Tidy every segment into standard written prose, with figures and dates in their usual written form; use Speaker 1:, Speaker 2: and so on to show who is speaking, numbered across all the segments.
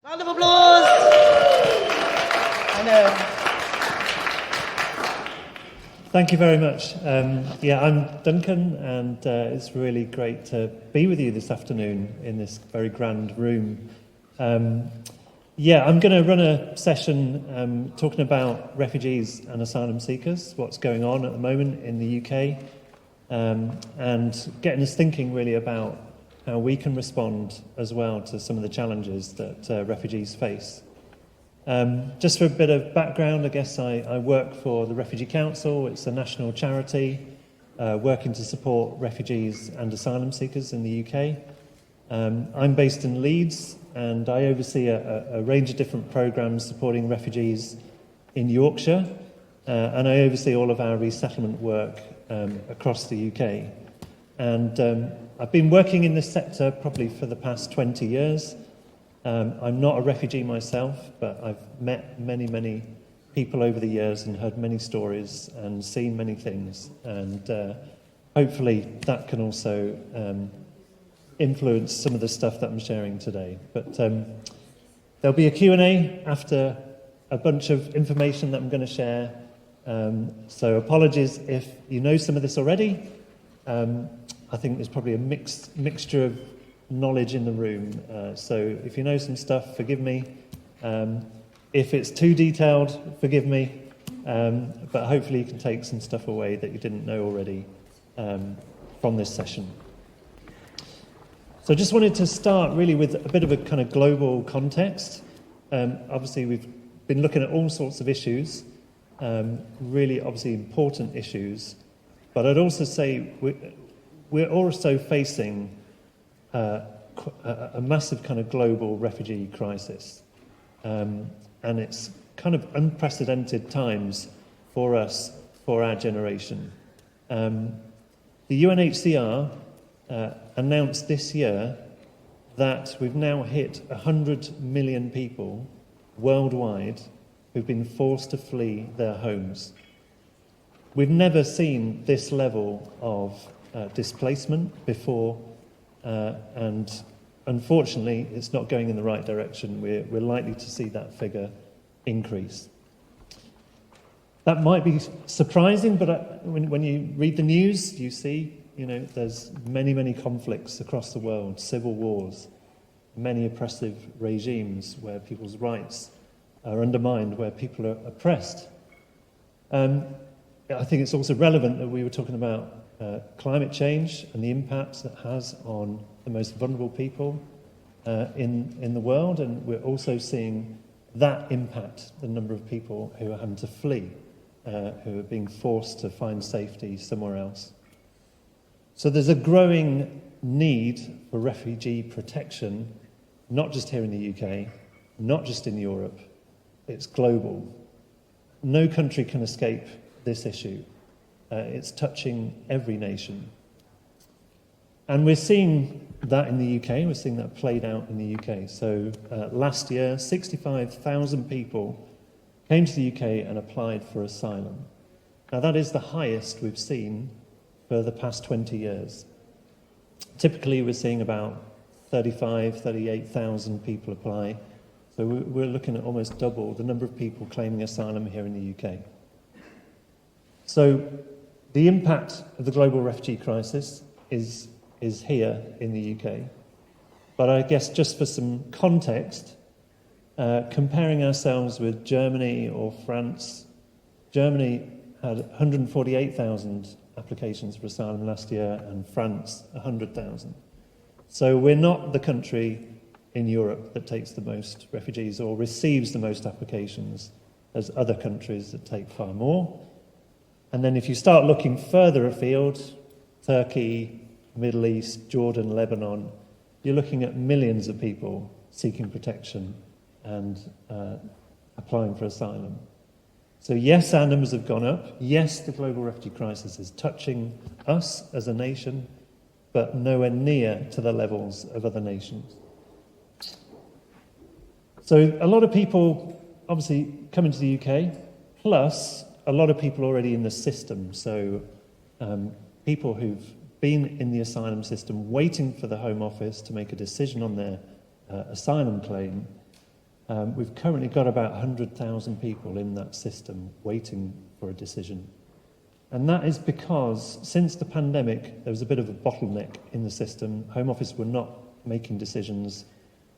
Speaker 1: Round of applause! I know.
Speaker 2: Thank you very much. I'm Duncan, and it's really great to be with you this afternoon in this very grand room. I'm going to run a session talking about refugees and asylum seekers, what's going on at the moment in the UK, and getting us thinking really about how we can respond as well to some of the challenges that refugees face. Just for a bit of background, I guess I work for the Refugee Council. It's a national charity working to support refugees and asylum seekers in the UK. I'm based in Leeds, and I oversee a range of different programmes supporting refugees in Yorkshire, and I oversee all of our resettlement work across the UK. And I've been working in this sector probably for the past 20 years. I'm not a refugee myself, but I've met many people over the years and heard many stories and seen many things. And hopefully that can also influence some of the stuff that I'm sharing today. But there'll be a Q&A after a bunch of information that I'm going to share. So apologies if you know some of this already. I think there's probably a mixture of knowledge in the room. So if you know some stuff, forgive me. If it's too detailed, forgive me. But hopefully you can take some stuff away that you didn't know already from this session. So I just wanted to start really with a bit of a kind of global context. Obviously we've been looking at all sorts of issues, really obviously important issues. But I'd also say we're also facing a massive kind of global refugee crisis. And it's kind of unprecedented times for us, for our generation. The UNHCR announced this year that we've now hit 100 million people worldwide who've been forced to flee their homes. We've never seen this level of displacement before, and unfortunately it's not going in the right direction. We're likely to see that figure increase. That might be surprising, but when you read the news, you see, there's many conflicts across the world, civil wars, many oppressive regimes where people's rights are undermined, where people are oppressed. I think it's also relevant that we were talking about climate change and the impacts that has on the most vulnerable people in the world, and we're also seeing that impact the number of people who are having to flee, who are being forced to find safety somewhere else. So there's a growing need for refugee protection, not just here in the UK, not just in Europe, it's global. No country can escape this issue. It's touching every nation. And we're seeing that in the UK, we're seeing that played out in the UK. So last year, 65,000 people came to the UK and applied for asylum. Now that is the highest we've seen for the past 20 years. Typically we're seeing about 38,000 people apply. So we're looking at almost double the number of people claiming asylum here in the UK. So the impact of the global refugee crisis is here in the UK. But I guess just for some context, comparing ourselves with Germany or France, Germany had 148,000 applications for asylum last year, and France 100,000. So we're not the country in Europe that takes the most refugees or receives the most applications as other countries that take far more. And then if you start looking further afield, Turkey, Middle East, Jordan, Lebanon, you're looking at millions of people seeking protection and applying for asylum. So yes, our numbers have gone up. Yes, the global refugee crisis is touching us as a nation, but nowhere near to the levels of other nations. So a lot of people obviously coming to the UK, plus a lot of people already in the system. So people who've been in the asylum system waiting for the Home Office to make a decision on their asylum claim, We've currently got about 100,000 people in that system waiting for a decision. And that is because since the pandemic, there was a bit of a bottleneck in the system. Home Office were not making decisions,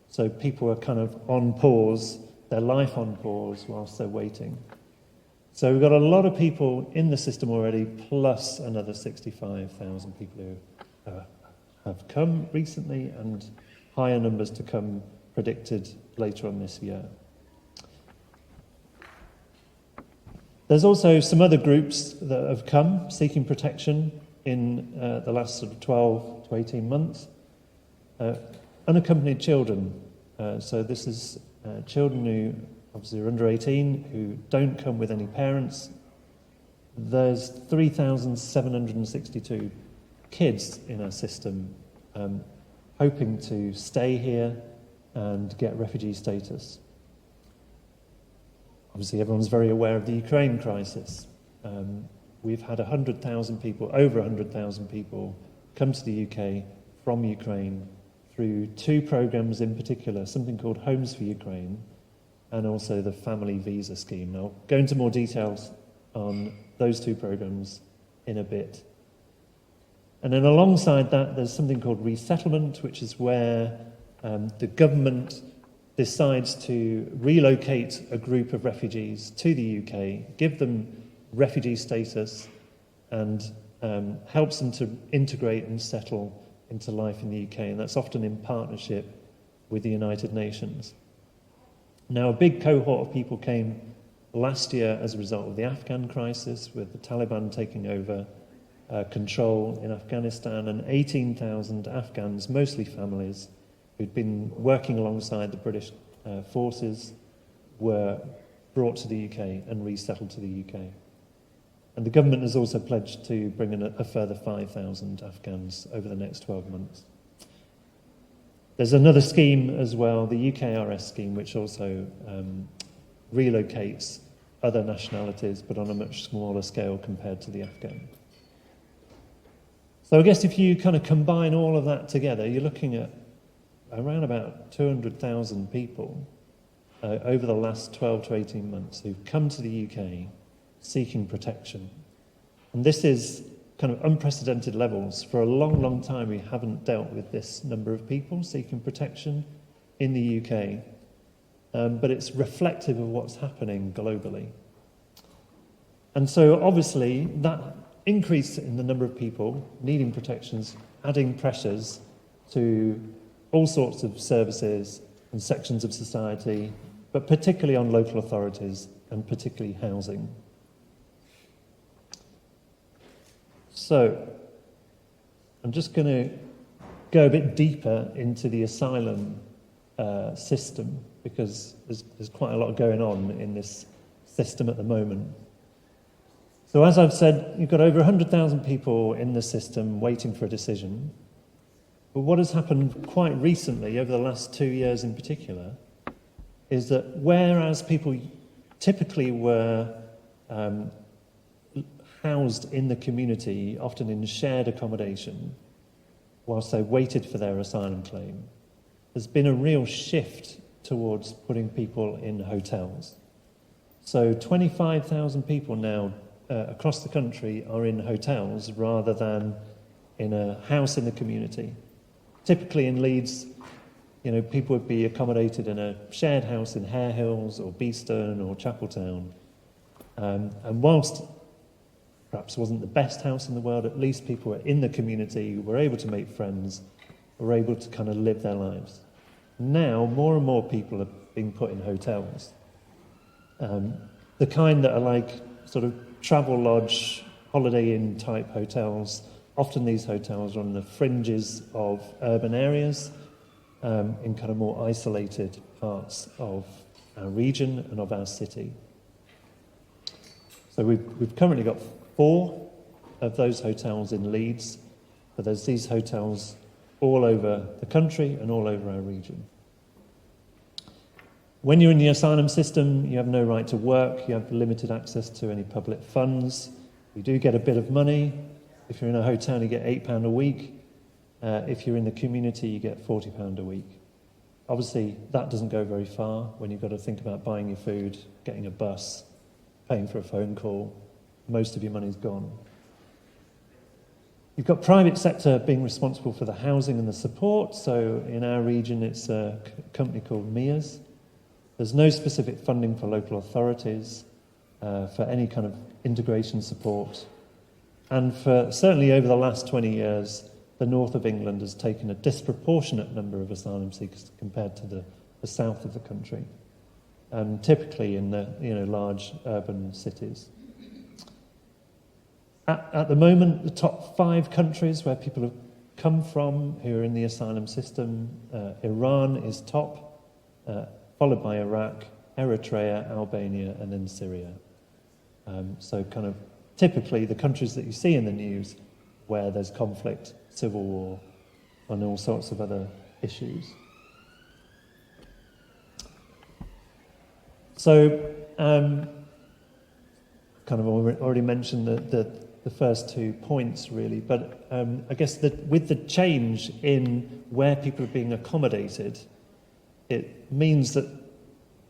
Speaker 2: so people were kind of on pause, their life on pause whilst they're waiting. So we've got a lot of people in the system already, plus another 65,000 people who have come recently, and higher numbers to come predicted later on this year. There's also some other groups that have come seeking protection in the last sort of 12 to 18 months. Unaccompanied children. So this is children who obviously are under 18, who don't come with any parents. There's 3,762 kids in our system hoping to stay here and get refugee status. Obviously, everyone's very aware of the Ukraine crisis. We've had 100,000 people, over 100,000 people, come to the UK from Ukraine through two programs in particular, something called Homes for Ukraine, and also the Family Visa Scheme. I'll go into more details on those two programs in a bit. And then alongside that, there's something called Resettlement, which is where the government decides to relocate a group of refugees to the UK, give them refugee status, and helps them to integrate and settle into life in the UK. And that's often in partnership with the United Nations. Now, a big cohort of people came last year as a result of the Afghan crisis, with the Taliban taking over control in Afghanistan, and 18,000 Afghans, mostly families, who'd been working alongside the British forces, were brought to the UK and resettled to the UK. And the government has also pledged to bring in a further 5,000 Afghans over the next 12 months. There's another scheme as well, the UKRS scheme, which also relocates other nationalities, but on a much smaller scale compared to the Afghan. So I guess if you kind of combine all of that together, you're looking at around about 200,000 people over the last 12 to 18 months who've come to the UK seeking protection. And this is kind of unprecedented levels. For a long, long time, we haven't dealt with this number of people seeking protection in the UK. But it's reflective of what's happening globally. And so obviously that increase in the number of people needing protections, adding pressures to all sorts of services and sections of society, but particularly on local authorities and particularly housing. So I'm just going to go a bit deeper into the asylum system, because there's quite a lot going on in this system at the moment. So as I've said, you've got over 100,000 people in the system waiting for a decision. But what has happened quite recently, over the last 2 years in particular, is that whereas people typically were housed in the community, often in shared accommodation, whilst they waited for their asylum claim, there's been a real shift towards putting people in hotels. So 25,000 people now across the country are in hotels rather than in a house in the community. Typically in Leeds, people would be accommodated in a shared house in Hare Hills or Beeston or Chapeltown. And whilst perhaps wasn't the best house in the world, at least people were in the community, were able to make friends, were able to kind of live their lives. Now, more and more people are being put in hotels. The kind that are like sort of travel lodge, holiday inn type hotels. Often these hotels are on the fringes of urban areas, in kind of more isolated parts of our region and of our city. So we've currently got 4 of those hotels in Leeds, but there's these hotels all over the country and all over our region. When you're in the asylum system, you have no right to work, you have limited access to any public funds. You do get a bit of money. If you're in a hotel, you get £8 a week. If you're in the community, you get £40 a week. Obviously, that doesn't go very far when you've got to think about buying your food, getting a bus, paying for a phone call. Most of your money's gone. You've got private sector being responsible for the housing and the support. So in our region, it's a company called MEAS. There's no specific funding for local authorities for any kind of integration support. And for certainly over the last 20 years, the north of England has taken a disproportionate number of asylum seekers compared to the south of the country, typically in the large urban cities. At the moment, the top 5 countries where people have come from who are in the asylum system, Iran is top, followed by Iraq, Eritrea, Albania, and then Syria. So kind of typically the countries that you see in the news where there's conflict, civil war, and all sorts of other issues. So, kind of already mentioned the first 2 points, really, but I guess that with the change in where people are being accommodated, it means that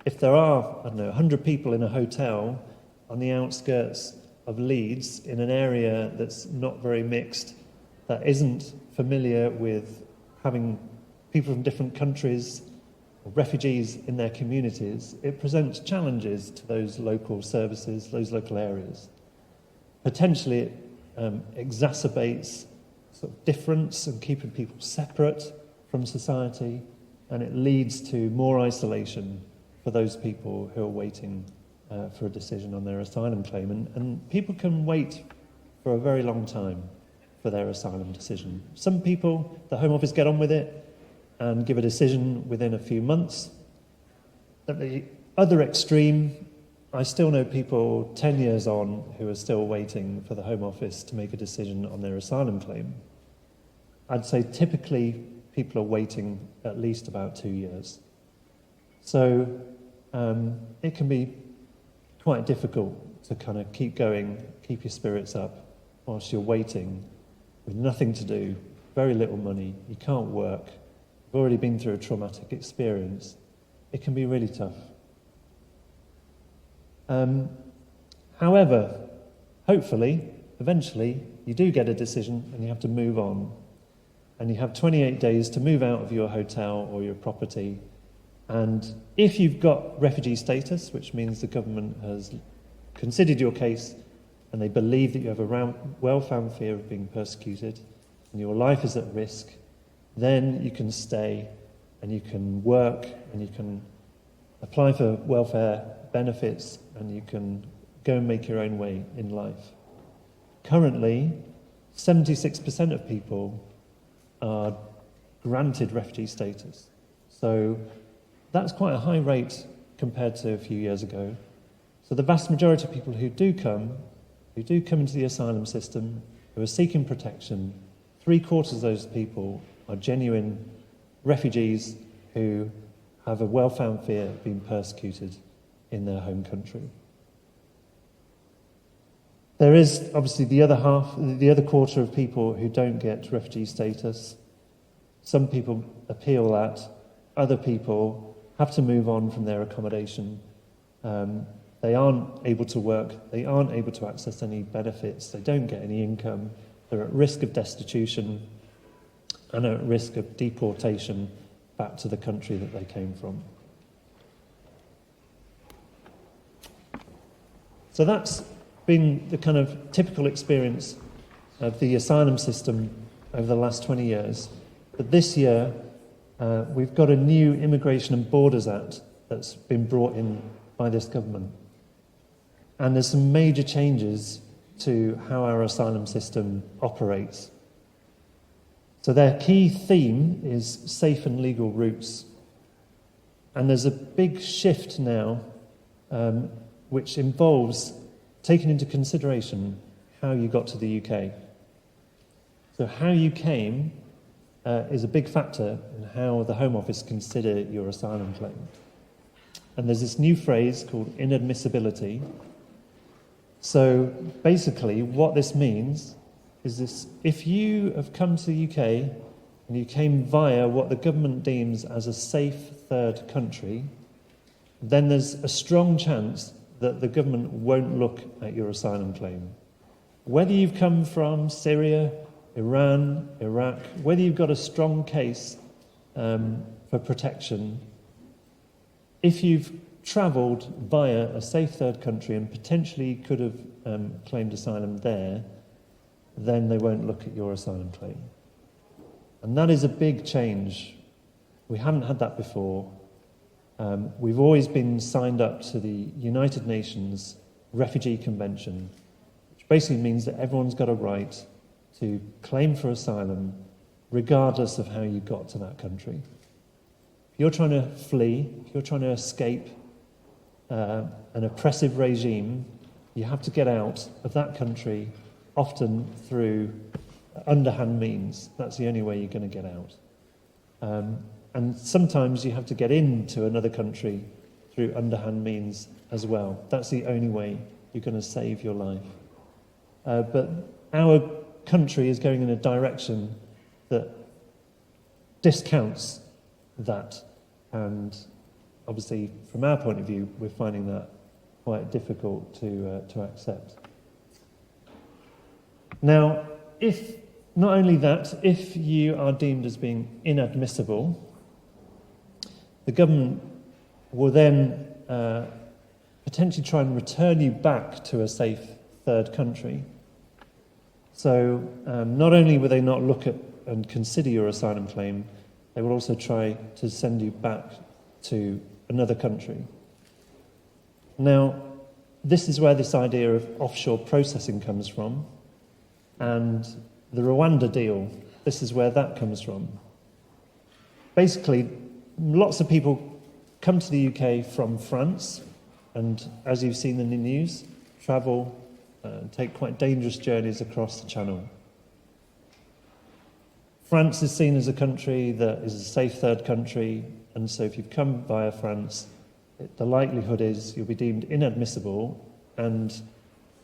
Speaker 2: if there are, 100 people in a hotel on the outskirts of Leeds, in an area that's not very mixed, that isn't familiar with having people from different countries, or refugees in their communities, it presents challenges to those local services, those local areas. Potentially it exacerbates sort of difference and keeping people separate from society, and it leads to more isolation for those people who are waiting for a decision on their asylum claim. And people can wait for a very long time for their asylum decision. Some people, the Home Office get on with it and give a decision within a few months. At the other extreme, I still know people 10 years on who are still waiting for the Home Office to make a decision on their asylum claim. I'd say typically people are waiting at least about 2 years. So it can be quite difficult to kind of keep going, keep your spirits up whilst you're waiting with nothing to do, very little money, you can't work, you've already been through a traumatic experience. It can be really tough. However, hopefully, eventually, you do get a decision and you have to move on. And you have 28 days to move out of your hotel or your property. And if you've got refugee status, which means the government has considered your case and they believe that you have a well-founded fear of being persecuted and your life is at risk, then you can stay and you can work and you can apply for welfare benefits and you can go and make your own way in life. Currently, 76% of people are granted refugee status. So that's quite a high rate compared to a few years ago. So the vast majority of people who do come into the asylum system, who are seeking protection, 3/4 of those people are genuine refugees who have a well-founded fear of being persecuted in their home country. There is obviously the other quarter of people who don't get refugee status. Some people appeal that, other people have to move on from their accommodation. They aren't able to work, they aren't able to access any benefits, they don't get any income, they're at risk of destitution and are at risk of deportation back to the country that they came from. So that's been the kind of typical experience of the asylum system over the last 20 years. But this year, we've got a new Immigration and Borders Act that's been brought in by this government. And there's some major changes to how our asylum system operates. So their key theme is safe and legal routes. And there's a big shift now which involves taking into consideration how you got to the UK. So how you came is a big factor in how the Home Office consider your asylum claim. And there's this new phrase called inadmissibility. So basically what this means is this: if you have come to the UK and and you came via what the government deems as a safe third country, then there's a strong chance that the government won't look at your asylum claim. Whether you've come from Syria, Iran, Iraq, whether you've got a strong case for protection, if you've travelled via a safe third country and potentially could have claimed asylum there, then they won't look at your asylum claim. And that is a big change. We haven't had that before. We've always been signed up to the United Nations Refugee Convention, which basically means that everyone's got a right to claim for asylum regardless of how you got to that country. If you're trying to flee, if you're trying to escape an oppressive regime, you have to get out of that country, often through underhand means. That's the only way you're going to get out. And sometimes you have to get into another country through underhand means as well. That's the only way you're going to save your life. But our country is going in a direction that discounts that. And obviously, from our point of view, we're finding that quite difficult to accept. Now, not only that, if you are deemed as being inadmissible, the government will then potentially try and return you back to a safe third country. So not only will they not look at and consider your asylum claim, they will also try to send you back to another country. Now, this is where this idea of offshore processing comes from, and the Rwanda deal, this is where that comes from. Basically, lots of people come to the UK from France, and as you've seen in the news, travel and take quite dangerous journeys across the Channel. France is seen as a country that is a safe third country, and so if you've come via France, the likelihood is you'll be deemed inadmissible, and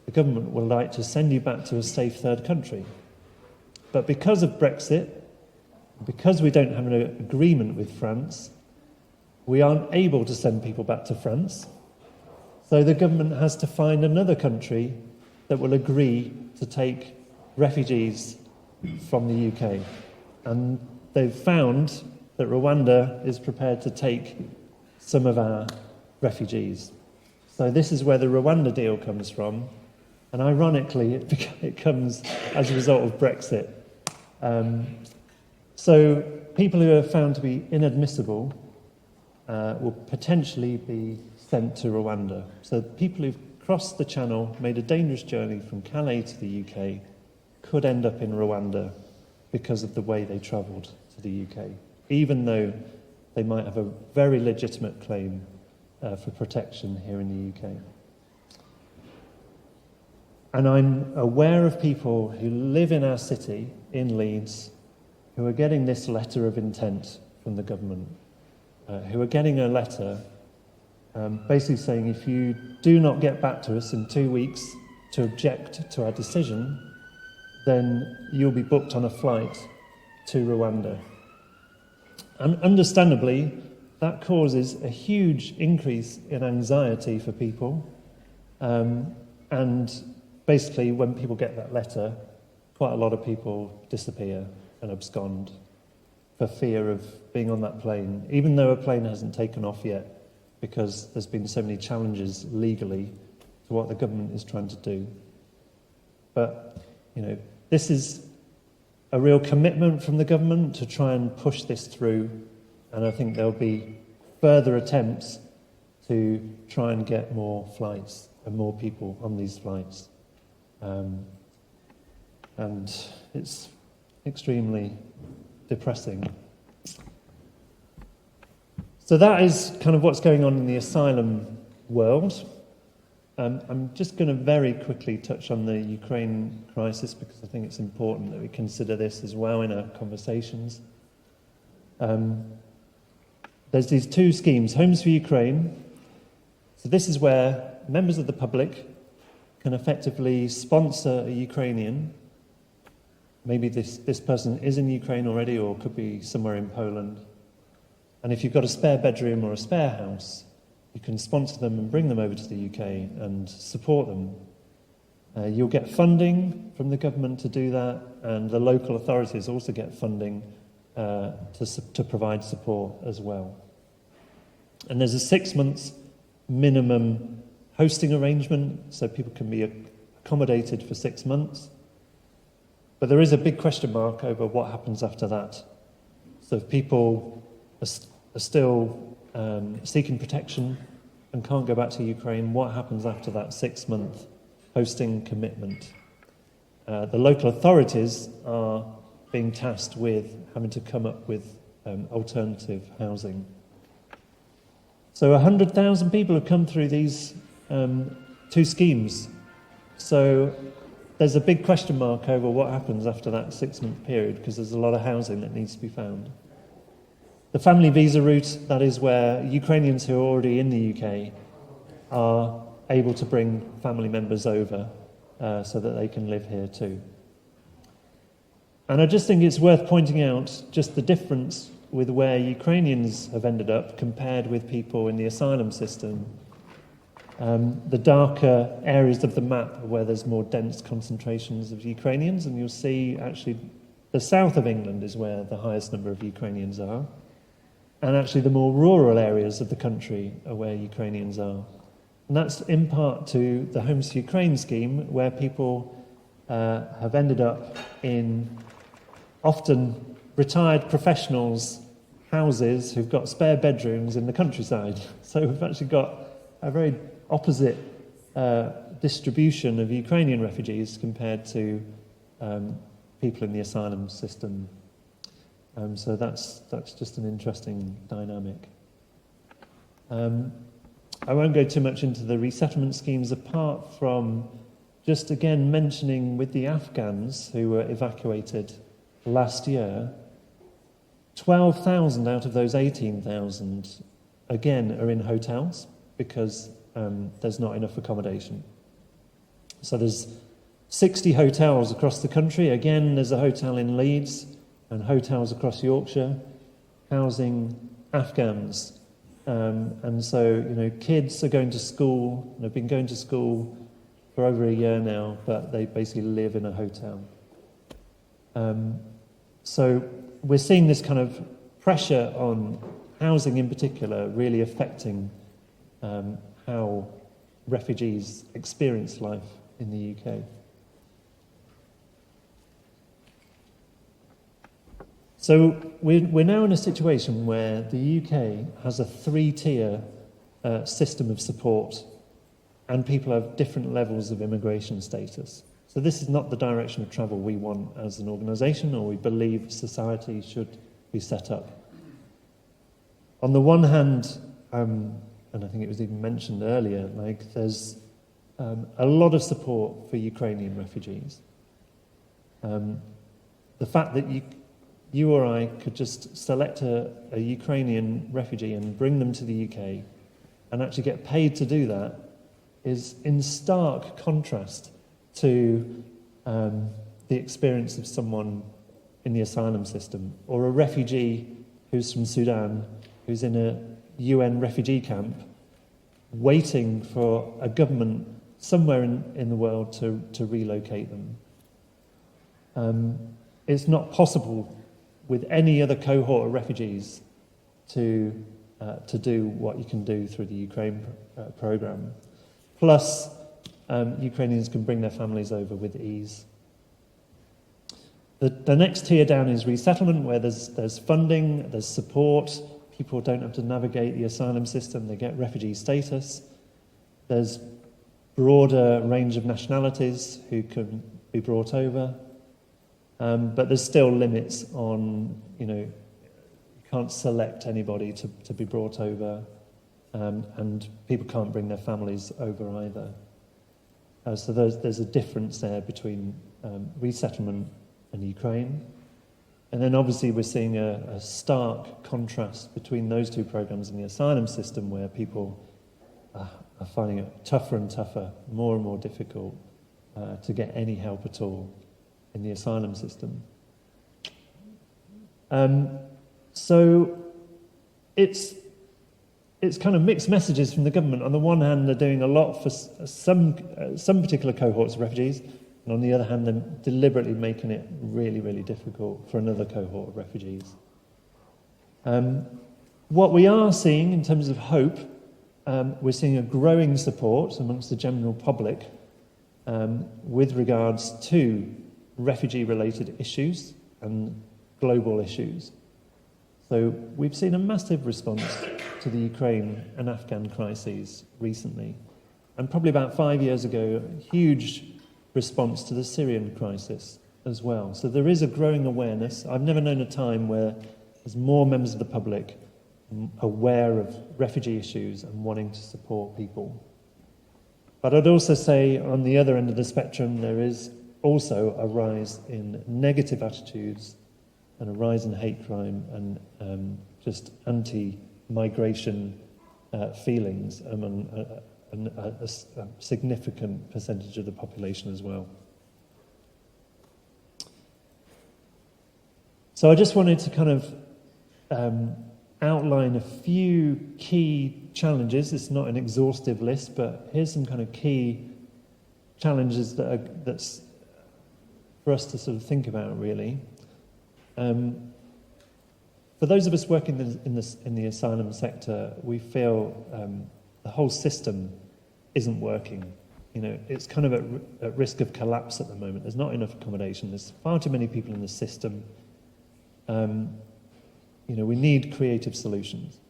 Speaker 2: the government will like to send you back to a safe third country. But because of Brexit, because we don't have an agreement with France, we aren't able to send people back to France. So the government has to find another country that will agree to take refugees from the UK. And they've found that Rwanda is prepared to take some of our refugees. So this is where the Rwanda deal comes from. And ironically, it comes as a result of Brexit. So people who are found to be inadmissible will potentially be sent to Rwanda. So people who've crossed the Channel, made a dangerous journey from Calais to the UK, could end up in Rwanda because of the way they travelled to the UK, even though they might have a very legitimate claim for protection here in the UK. And I'm aware of people who live in our city, in Leeds, who are getting this letter of intent from the government, who are getting a letter basically saying, if you do not get back to us in 2 weeks to object to our decision, then you'll be booked on a flight to Rwanda. And understandably, that causes a huge increase in anxiety for people. And basically, when people get that letter, quite a lot of people disappear and abscond for fear of being on that plane, even though a plane hasn't taken off yet, because there's been so many challenges legally to what the government is trying to do. But, this is a real commitment from the government to try and push this through, and I think there'll be further attempts to try and get more flights and more people on these flights. And it's extremely depressing. So that is kind of what's going on in the asylum world. I'm just going to very quickly touch on the Ukraine crisis because I think it's important that we consider this as well in our conversations. There's these two schemes, Homes for Ukraine. So this is where members of the public can effectively sponsor a Ukrainian maybe this person is in Ukraine already or could be somewhere in Poland. And if you've got a spare bedroom or a spare house, you can sponsor them and bring them over to the UK and support them. You'll get funding from the government to do that, and the local authorities also get funding to provide support as well. And there's a 6 months minimum hosting arrangement, so people can be accommodated for 6 months. But there is a big question mark over what happens after that. So if people are still seeking protection and can't go back to Ukraine, what happens after that 6 month hosting commitment? The local authorities are being tasked with having to come up with alternative housing. So 100,000 people have come through these two schemes. So there's a big question mark over what happens after that 6 month period, because there's a lot of housing that needs to be found. The family visa route, that is where Ukrainians who are already in the UK are able to bring family members over so that they can live here too. And I just think it's worth pointing out just the difference with where Ukrainians have ended up compared with people in the asylum system. The darker areas of the map are where there's more dense concentrations of Ukrainians, and you'll see actually the south of England is where the highest number of Ukrainians are. And actually the more rural areas of the country are where Ukrainians are. And that's in part to the Homes to Ukraine scheme, where people have ended up in often retired professionals' houses who've got spare bedrooms in the countryside. So we've actually got a very opposite distribution of Ukrainian refugees compared to people in the asylum system. So that's just an interesting dynamic. I won't go too much into the resettlement schemes, apart from just again mentioning with the Afghans who were evacuated last year, 12,000 out of those 18,000 again are in hotels because there's not enough accommodation. So there's 60 hotels across the country. Again, there's a hotel in Leeds and hotels across Yorkshire housing Afghans. And so, kids are going to school, and have been going to school for over a year now, but they basically live in a hotel. So we're seeing this kind of pressure on housing in particular really affecting how refugees experience life in the UK. So we're now in a situation where the UK has a 3-tier system of support, and people have different levels of immigration status. So this is not the direction of travel we want as an organisation, or we believe society should be set up. On the one hand, and I think it was even mentioned earlier, there's a lot of support for Ukrainian refugees. The fact that you or I could just select a Ukrainian refugee and bring them to the UK and actually get paid to do that is in stark contrast to the experience of someone in the asylum system, or a refugee who's from Sudan, who's in a UN refugee camp, waiting for a government somewhere in the world to relocate them. It's not possible with any other cohort of refugees to do what you can do through the Ukraine programme. Plus, Ukrainians can bring their families over with ease. The next tier down is resettlement, where there's funding, there's support. People don't have to navigate the asylum system, they get refugee status. There's broader range of nationalities who can be brought over. But there's still limits on, you can't select anybody to be brought over, and people can't bring their families over either. So there's a difference there between resettlement and Ukraine. And then obviously we're seeing a stark contrast between those two programs and the asylum system, where people are finding it tougher and tougher, more and more difficult to get any help at all in the asylum system. So it's kind of mixed messages from the government. On the one hand, they're doing a lot for some particular cohorts of refugees, and on the other hand, they're deliberately making it really, really difficult for another cohort of refugees. What we are seeing in terms of hope, we're seeing a growing support amongst the general public with regards to refugee-related issues and global issues. So we've seen a massive response to the Ukraine and Afghan crises recently, and probably about 5 years ago, a huge response to the Syrian crisis as well. So there is a growing awareness. I've never known a time where there's more members of the public aware of refugee issues and wanting to support people. But I'd also say on the other end of the spectrum, there is also a rise in negative attitudes and a rise in hate crime and just anti-migration feelings among a significant percentage of the population as well. So I just wanted to kind of outline a few key challenges. It's not an exhaustive list, but here's some kind of key challenges that's for us to sort of think about, really. For those of us working in the asylum sector, we feel the whole system isn't working. You know, it's kind of at risk of collapse at the moment. There's not enough accommodation. There's far too many people in the system. You know, we need creative solutions.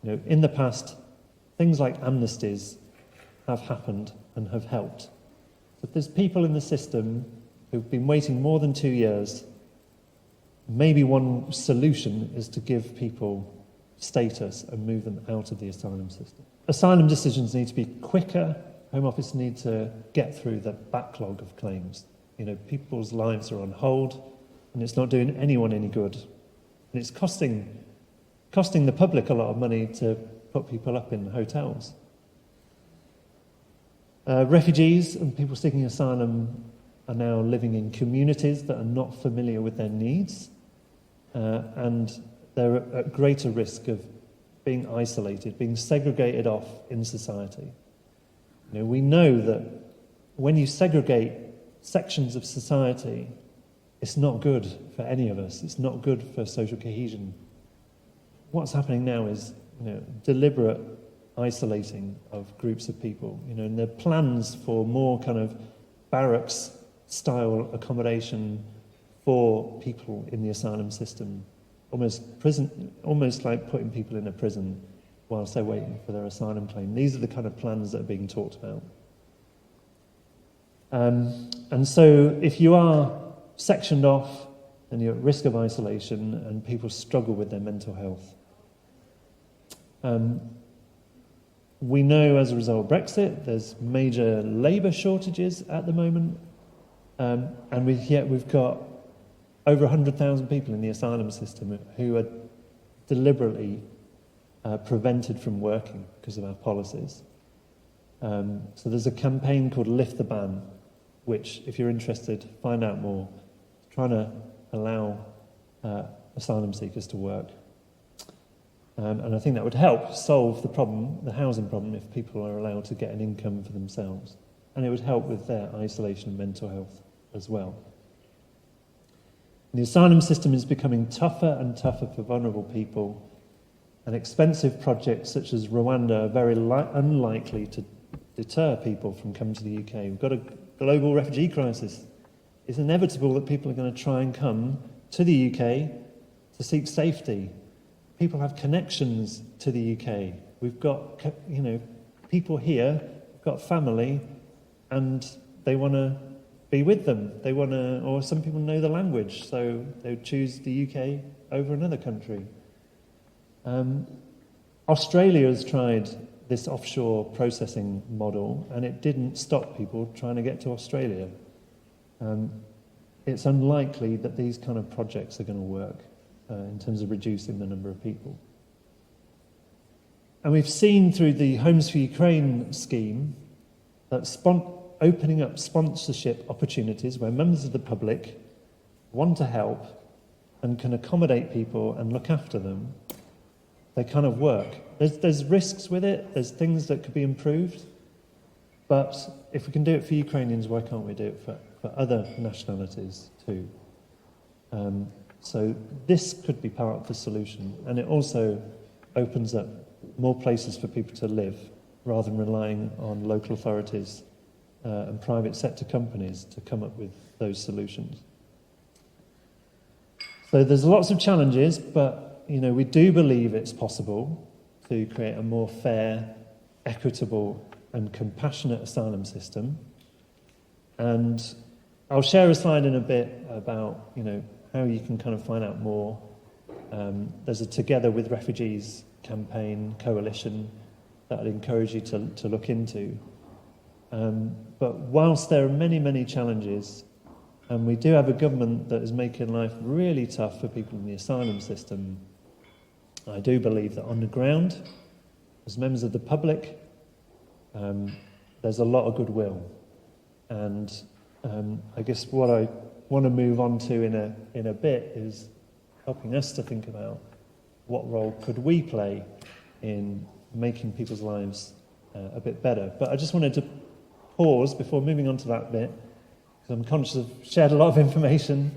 Speaker 2: You know, in the past, things like amnesties have happened and have helped. If there's people in the system who've been waiting more than 2 years, maybe one solution is to give people status and move them out of the asylum system. Asylum decisions need to be quicker. Home Office need to get through the backlog of claims. You know, people's lives are on hold, and it's not doing anyone any good. And it's costing the public a lot of money to put people up in hotels. Refugees and people seeking asylum are now living in communities that are not familiar with their needs, and they're at greater risk of being isolated, being segregated off in society. You know, we know that when you segregate sections of society, it's not good for any of us. It's not good for social cohesion. What's happening now is, you know, deliberate isolating of groups of people. You know, and there are plans for more kind of barracks-style accommodation for people in the asylum system, almost like putting people in a prison whilst they're waiting for their asylum claim. These are the kind of plans that are being talked about. And so if you are sectioned off and you're at risk of isolation and people struggle with their mental health. We know as a result of Brexit, there's major labour shortages at the moment, and we've got over 100,000 people in the asylum system who are deliberately prevented from working because of our policies. So there's a campaign called Lift the Ban, which, if you're interested, find out more. Trying to allow asylum seekers to work. And I think that would help solve the problem, the housing problem, if people are allowed to get an income for themselves. And it would help with their isolation and mental health as well. The asylum system is becoming tougher and tougher for vulnerable people, and expensive projects such as Rwanda are very unlikely to deter people from coming to the UK. We've got a global refugee crisis. It's inevitable that people are going to try and come to the UK to seek safety. People have connections to the UK. We've got, you know, people here, we've got family, and they want to be with them. They want to, or some people know the language, so they would choose the UK over another country. Australia has tried this offshore processing model, and it didn't stop people trying to get to Australia. It's unlikely that these kind of projects are going to work in terms of reducing the number of people. And we've seen through the Homes for Ukraine scheme that opening up sponsorship opportunities where members of the public want to help and can accommodate people and look after them, they kind of work. There's risks with it, there's things that could be improved, but if we can do it for Ukrainians, why can't we do it for other nationalities too? So this could be part of the solution, and it also opens up more places for people to live rather than relying on local authorities and private sector companies to come up with those solutions. So there's lots of challenges, but we do believe it's possible to create a more fair, equitable and compassionate asylum system. And I'll share a slide in a bit about how you can kind of find out more. There's a Together with Refugees campaign, coalition, that I'd encourage you to look into. But whilst there are many, many challenges, and we do have a government that is making life really tough for people in the asylum system, I do believe that on the ground, as members of the public, there's a lot of goodwill. And I guess what I want to move on to in a bit is helping us to think about what role could we play in making people's lives a bit better. But I just wanted to pause before moving on to that bit, because I'm conscious I've shared a lot of information,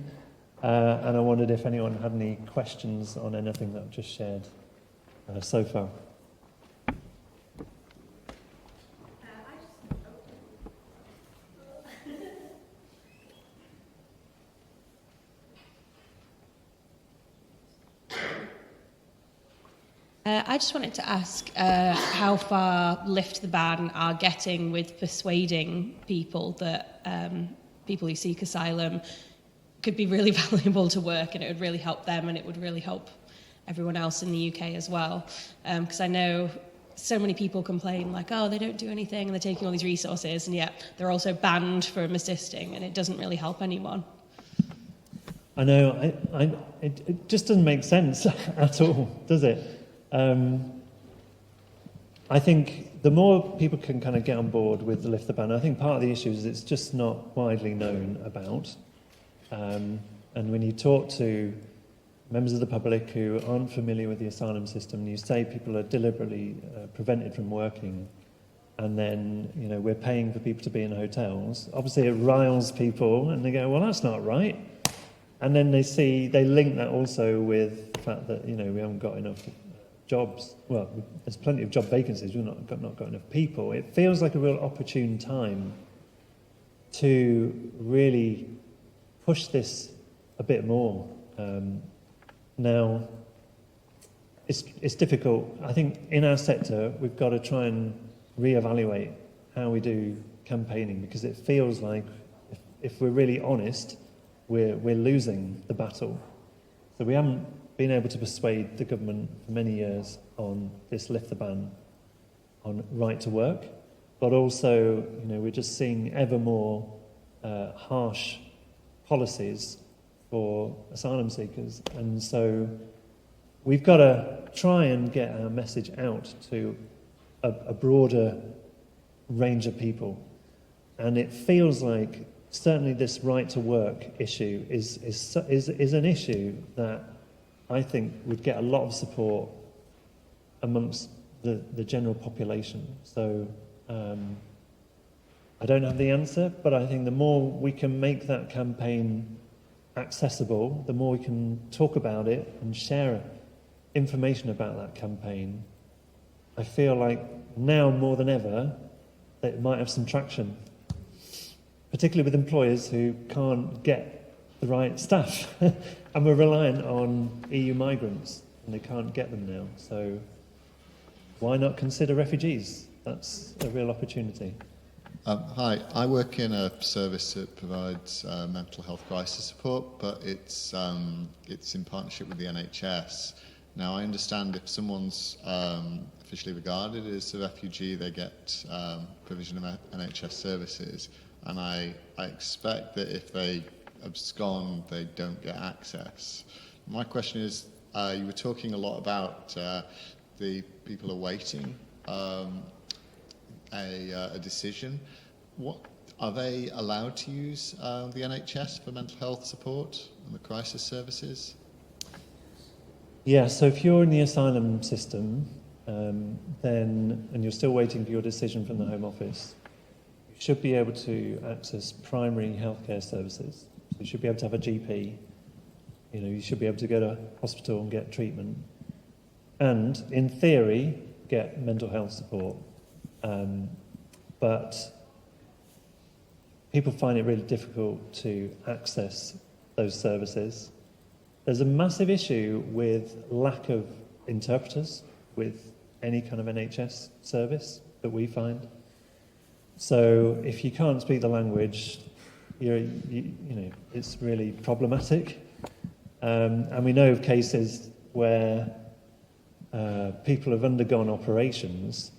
Speaker 2: and I wondered if anyone had any questions on anything that I've just shared so far.
Speaker 3: I just wanted to ask how far Lift the Ban are getting with persuading people that people who seek asylum could be really valuable to work, and it would really help them and it would really help everyone else in the UK as well. Because I know so many people complain like, oh, they don't do anything and they're taking all these resources, and yet they're also banned from assisting, and it doesn't really help anyone.
Speaker 2: I know, it just doesn't make sense at all, does it? I think the more people can kind of get on board with the Lift the Ban, I think part of the issue is it's just not widely known about. And when you talk to members of the public who aren't familiar with the asylum system, and you say people are deliberately prevented from working, and then we're paying for people to be in hotels, obviously it riles people, and they go, well, that's not right. And then they link that also with the fact that we haven't got enough jobs. Well, there's plenty of job vacancies, we've not got enough people. It feels like a real opportune time to really push this a bit more. Now, it's difficult. I think in our sector, we've got to try and reevaluate how we do campaigning, because it feels like, if we're really honest, we're losing the battle. So we haven't been able to persuade the government for many years on this Lift the Ban, on right to work, but also, we're just seeing ever more harsh policies for asylum seekers, and so we've got to try and get our message out to a broader range of people. And it feels like certainly this right to work issue is an issue that I think would get a lot of support amongst the general population. So I don't have the answer, but I think the more we can make that campaign accessible, the more we can talk about it and share information about that campaign, I feel like now more than ever that it might have some traction, particularly with employers who can't get the right staff. And we're reliant on EU migrants, and they can't get them now. So why not consider refugees? That's a real opportunity.
Speaker 4: Hi, I work in a service that provides mental health crisis support, but it's in partnership with the NHS. Now, I understand if someone's officially regarded as a refugee, they get provision of NHS services, and I expect that if they abscond, they don't get access. My question is, you were talking a lot about the people awaiting a decision. Are they allowed to use the NHS for mental health support and the crisis services?
Speaker 2: Yeah, so if you're in the asylum system, then, and you're still waiting for your decision from the Home Office, you should be able to access primary healthcare services. So you should be able to have a GP, you know, you should be able to go to hospital and get treatment. And, in theory, get mental health support. But people find it really difficult to access those services. There's a massive issue with lack of interpreters with any kind of NHS service that we find. So if you can't speak the language, you know, it's really problematic. And we know of cases where people have undergone operations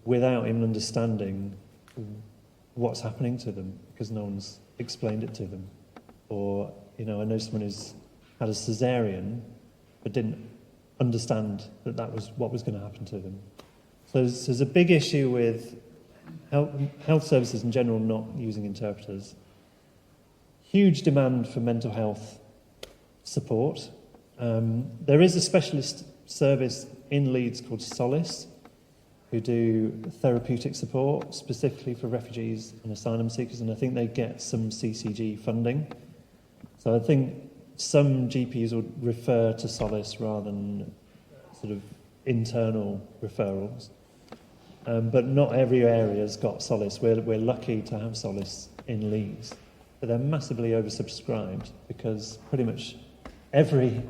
Speaker 2: without even understanding what's happening to them because no one's explained it to them. Or, you know, I know someone who's had a cesarean but didn't understand that that was what was going to happen to them. So there's a big issue with health services in general not using interpreters. Huge demand for mental health support. There is a specialist service in Leeds called Solace, who do therapeutic support specifically for refugees and asylum seekers, and I think they get some CCG funding. So I think some GPs would refer to Solace rather than sort of internal referrals. But not every area's got Solace. We're lucky to have Solace in Leeds, but they're massively oversubscribed because pretty much every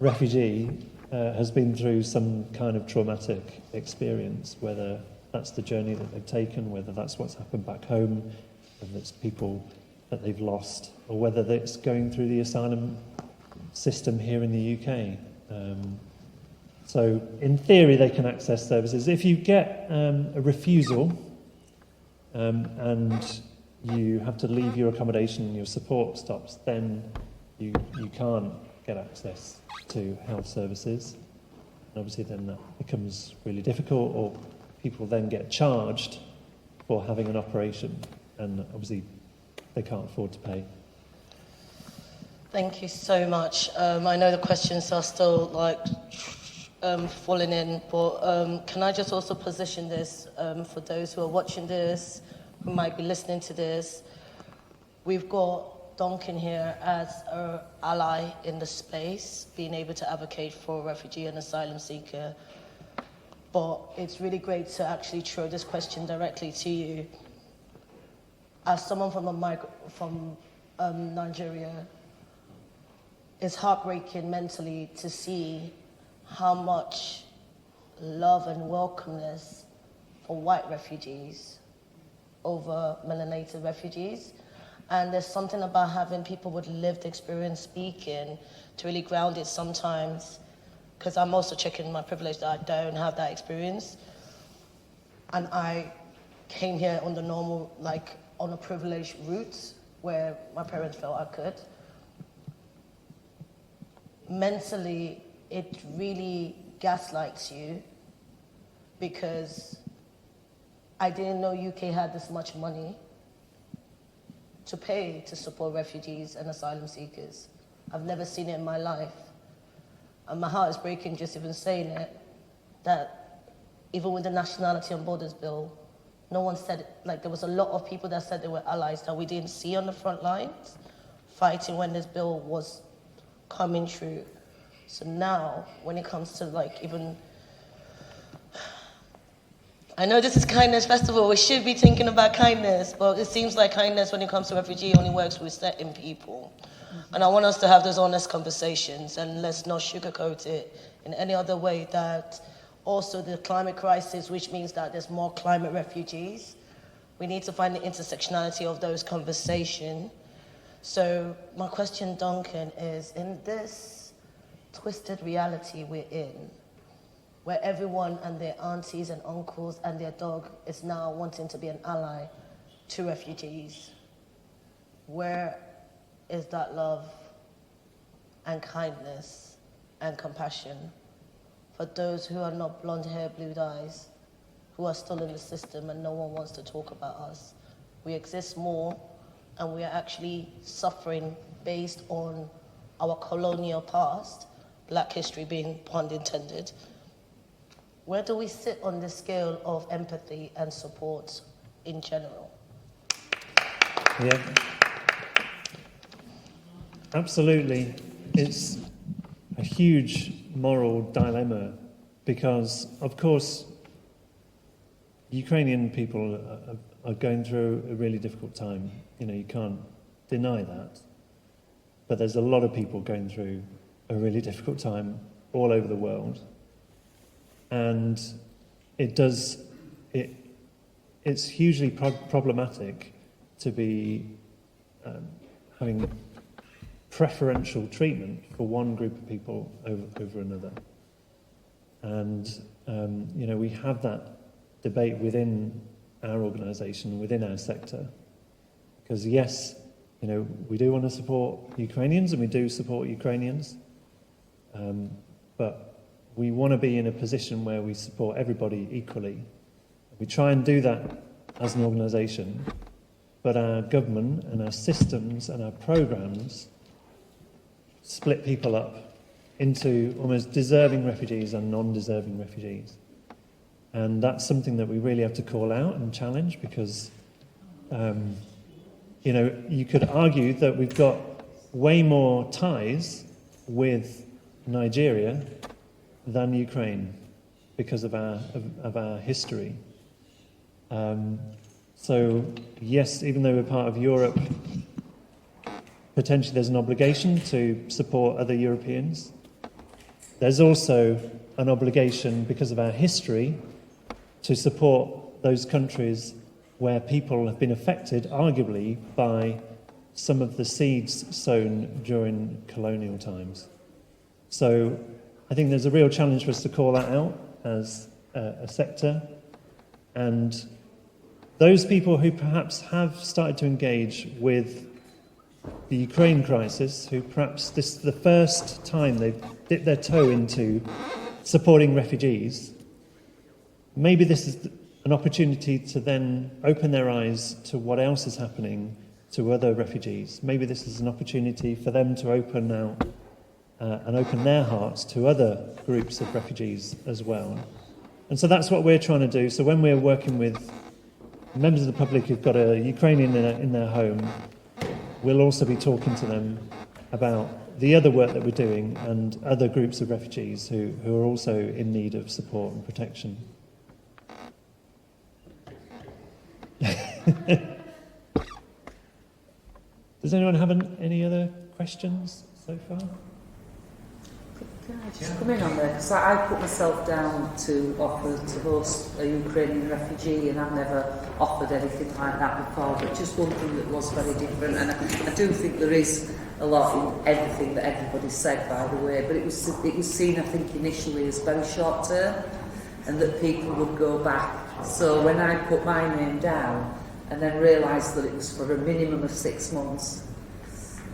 Speaker 2: refugee has been through some kind of traumatic experience, whether that's the journey that they've taken, whether that's what's happened back home, whether it's people that they've lost, or whether it's going through the asylum system here in the UK. So in theory they can access services. If you get a refusal and you have to leave your accommodation and your support stops, then you can't get access to health services. And obviously then that becomes really difficult, or people then get charged for having an operation, and obviously they can't afford to pay.
Speaker 1: Thank you so much. I know the questions are still falling in, but can I just also position this for those who are watching this, who might be listening to this? We've got Duncan here as an ally in the space, being able to advocate for a refugee and asylum seeker. But it's really great to actually throw this question directly to you. As someone from Nigeria, it's heartbreaking mentally to see how much love and welcomeness for white refugees over melanated refugees. And there's something about having people with lived experience speaking to really ground it sometimes, because I'm also checking my privilege that I don't have that experience. And I came here on the normal, on a privileged route where my parents felt I could. Mentally, it really gaslights you, because I didn't know UK had this much money to pay to support refugees and asylum seekers. I've never seen it in my life. And my heart is breaking just even saying it, that even with the Nationality and Borders Bill, no one said it. There was a lot of people that said they were allies that we didn't see on the front lines fighting when this bill was coming through. So now, when it comes to even, I know this is Kindness Festival, we should be thinking about kindness, but it seems like kindness when it comes to refugee only works with certain people. And I want us to have those honest conversations, and let's not sugarcoat it in any other way. That also the climate crisis, which means that there's more climate refugees, we need to find the intersectionality of those conversations. So my question, Duncan, is in this twisted reality we're in, where everyone and their aunties and uncles and their dog is now wanting to be an ally to refugees, where is that love and kindness and compassion for those who are not blonde hair, blue eyes, who are still in the system and no one wants to talk about us? we exist more, and we are actually suffering based on our colonial past, Black history being pun intended. Where do we sit on the scale of empathy and support in general?
Speaker 2: Yeah. Absolutely. It's a huge moral dilemma because, of course, Ukrainian people are going through a really difficult time. You know, you can't deny that. But there's a lot of people going through a really difficult time all over the world. And it's hugely problematic to be having preferential treatment for one group of people over another. And, you know, we have that debate within our organisation, within our sector. Because yes, you know, we do want to support Ukrainians and we do support Ukrainians. But we want to be in a position where we support everybody equally. We try and do that as an organisation, but our government and our systems and our programmes split people up into almost deserving refugees and non-deserving refugees. And that's something that we really have to call out and challenge because, you know, you could argue that we've got way more ties with Nigeria than Ukraine because of our history. So yes, even though we're part of Europe, potentially there's an obligation to support other Europeans. There's also an obligation because of our history to support those countries where people have been affected, arguably, by some of the seeds sown during colonial times. So I think there's a real challenge for us to call that out as a sector. And those people who perhaps have started to engage with the Ukraine crisis, who perhaps this is the first time they've dipped their toe into supporting refugees, maybe this is an opportunity to then open their eyes to what else is happening to other refugees. Maybe this is an opportunity for them to open out and open their hearts to other groups of refugees as well. And so that's what we're trying to do. So when we're working with members of the public who've got a Ukrainian in their home, we'll also be talking to them about the other work that we're doing and other groups of refugees who are also in need of support and protection. Does anyone have any other questions so far?
Speaker 5: Can I just come in on there? Because I put myself down to offer to host a Ukrainian refugee, and I've never offered anything like that before, but just one thing that was very different. And I do think there is a lot in everything that everybody said, by the way, but it was seen, I think, initially as very short term, and that people would go back. So when I put my name down and then realised that it was for a minimum of 6 months,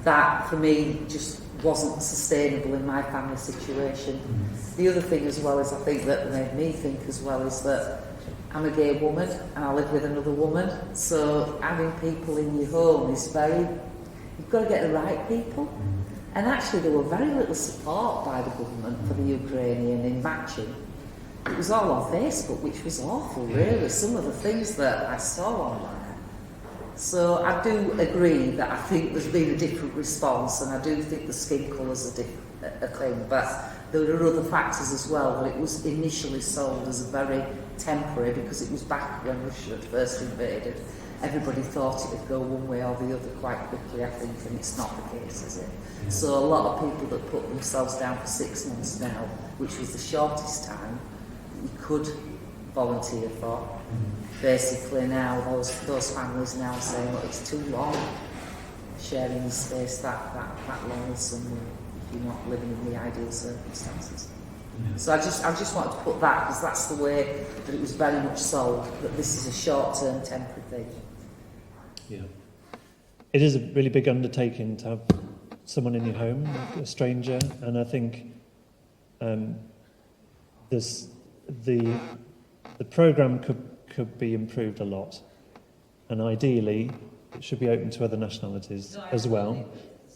Speaker 5: that for me just wasn't sustainable in my family situation. The other thing as well is, I think that made me think as well, is that I'm a gay woman and I live with another woman, so having people in your home is you've got to get the right people. And actually there were very little support by the government for the Ukrainian in matching. It was all on Facebook, which was awful, really, some of the things that I saw online. So I do agree that I think there's been a different response, and I do think the skin colour's a thing, but there are other factors as well. That it was initially sold as a very temporary, because it was back when Russia had first invaded. Everybody thought it would go one way or the other quite quickly, I think, and it's not the case, is it? So a lot of people that put themselves down for 6 months now, which was the shortest time you could volunteer for. Basically now those families now are saying, well, it's too long sharing the space that long with someone if you're not living in the ideal circumstances. So I just wanted to put that, because that's the way that it was very much sold, that this is a short-term temporary thing.
Speaker 2: Yeah. It is a really big undertaking to have someone in your home, a stranger, and I think the programme could be improved a lot. and ideally it should be open to other nationalities as well.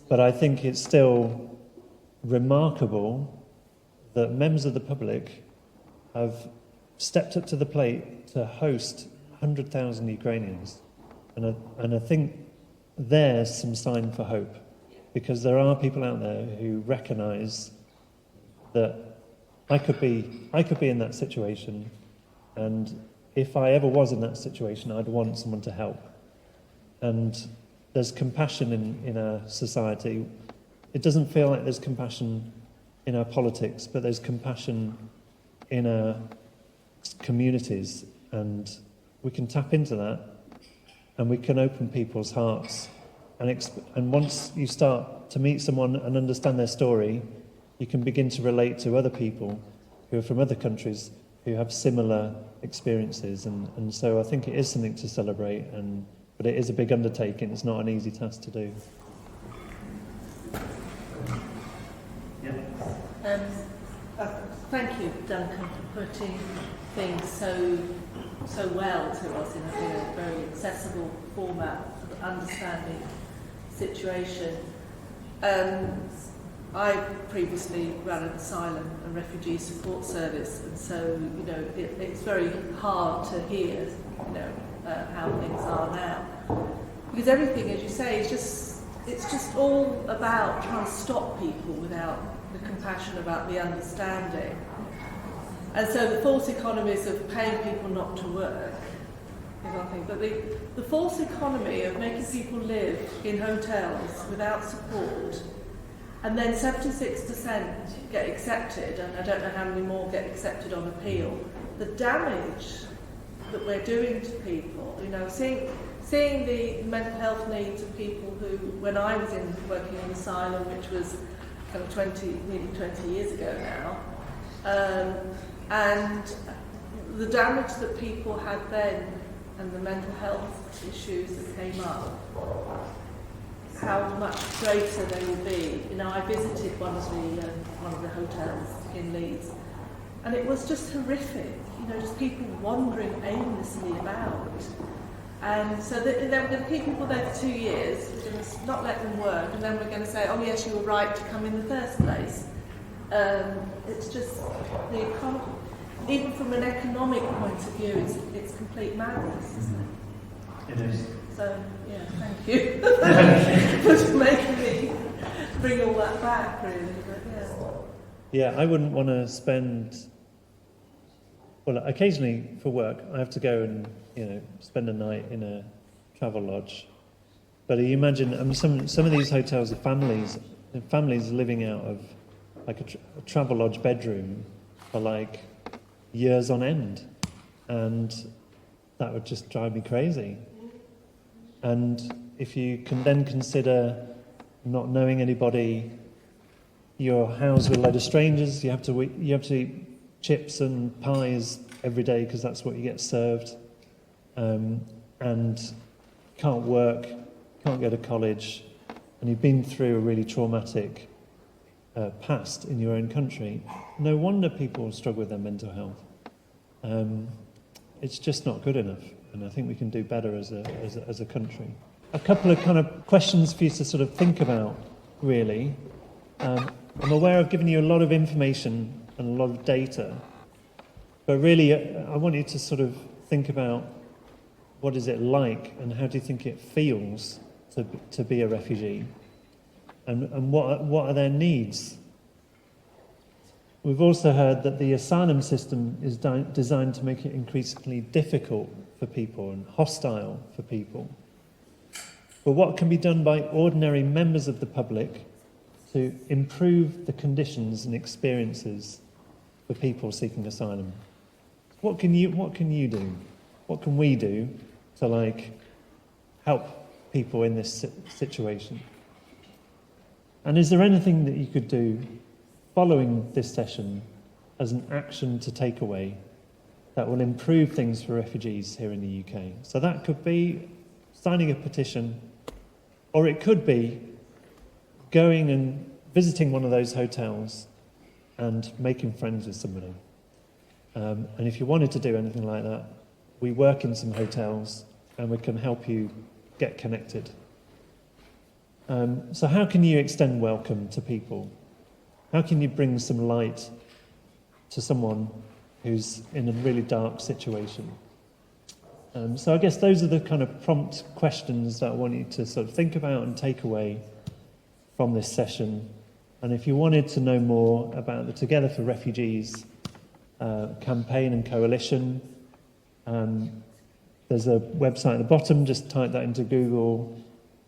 Speaker 2: But I think it's still remarkable that members of the public have stepped up to the plate to host 100,000 Ukrainians. And I think there's some sign for hope, because there are people out there who recognise that I could be in that situation, and if I ever was in that situation, I'd want someone to help. And there's compassion in our society. It doesn't feel like there's compassion in our politics, but there's compassion in our communities, and we can tap into that, and we can open people's hearts. And once you start to meet someone and understand their story, you can begin to relate to other people who are from other countries who have similar experiences. And so I think it is something to celebrate, but it is a big undertaking. It's not an easy task to do.
Speaker 6: Thank you, Duncan, for putting things so well to us in a very accessible format for understanding the situation. I previously ran an asylum and refugee support service, and so it's very hard to hear how things are now, because everything, as you say, it's just all about trying to stop people without the compassion, about the understanding. And so the false economies of paying people not to work is one thing, but the false economy of making people live in hotels without support, and then 76% get accepted, and I don't know how many more get accepted on appeal. The damage that we're doing to people, seeing the mental health needs of people who, when I was working in asylum, which was kind of nearly 20 years ago now, and the damage that people had then, and the mental health issues that came up, how much greater they will be. I visited one of the hotels in Leeds, and it was just horrific. Just people wandering aimlessly about. And so they're going to keep people there for 2 years, we're going to not let them work, and then we're going to say, oh yes, you were right to come in the first place. It's just the economy. Even from an economic point of view, it's complete madness, isn't it?
Speaker 2: It is.
Speaker 6: So, yeah, thank you for making me bring all that back, really. But,
Speaker 2: Yeah, I wouldn't want to spend... Well, occasionally for work, I have to go and spend a night in a travel lodge. But you imagine, some of these hotels are families living out of like a travel lodge bedroom for like years on end, and that would just drive me crazy. And if you can then consider not knowing anybody, you're housed with a load of strangers, you have to eat chips and pies every day because that's what you get served, and can't work, can't go to college, and you've been through a really traumatic past in your own country, no wonder people struggle with their mental health. It's just not good enough, and I think we can do better as a country. A couple of kind of questions for you to sort of think about, really. I'm aware I've given you a lot of information and a lot of data, but really I want you to sort of think about what is it like and how do you think it feels to be a refugee, and what are their needs. We've also heard that the asylum system is designed to make it increasingly difficult for people and hostile for people. But what can be done by ordinary members of the public to improve the conditions and experiences for people seeking asylum? What can you do? What can we do to help people in this situation? And is there anything that you could do following this session as an action to take away that will improve things for refugees here in the UK? So that could be signing a petition, or it could be going and visiting one of those hotels and making friends with somebody. And if you wanted to do anything like that, we work in some hotels and we can help you get connected. So how can you extend welcome to people? How can you bring some light to someone who's in a really dark situation? So I guess those are the kind of prompt questions that I want you to sort of think about and take away from this session. And if you wanted to know more about the Together for Refugees campaign and coalition, there's a website at the bottom, just type that into Google.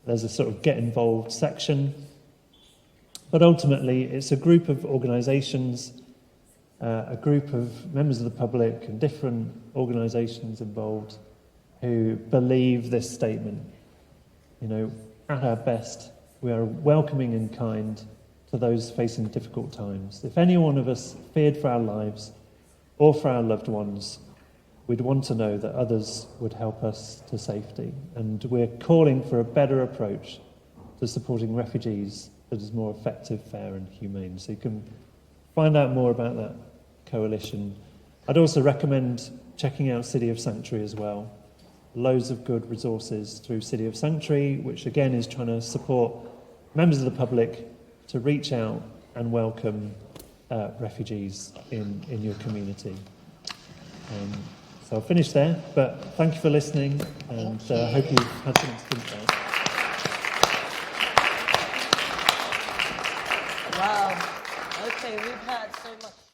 Speaker 2: There's a sort of get involved section. But ultimately, it's a group of organisations, a group of members of the public and different organisations involved who believe this statement. You know, at our best, we are welcoming and kind to those facing difficult times. If any one of us feared for our lives or for our loved ones, we'd want to know that others would help us to safety. And we're calling for a better approach to supporting refugees that is more effective, fair and humane. So you can find out more about that coalition. I'd also recommend checking out City of Sanctuary as well. Loads of good resources through City of Sanctuary, which again is trying to support members of the public to reach out and welcome refugees in your community. So I'll finish there, but thank you for listening, and I hope you've had something to think about.
Speaker 1: Wow. Okay, we've had so much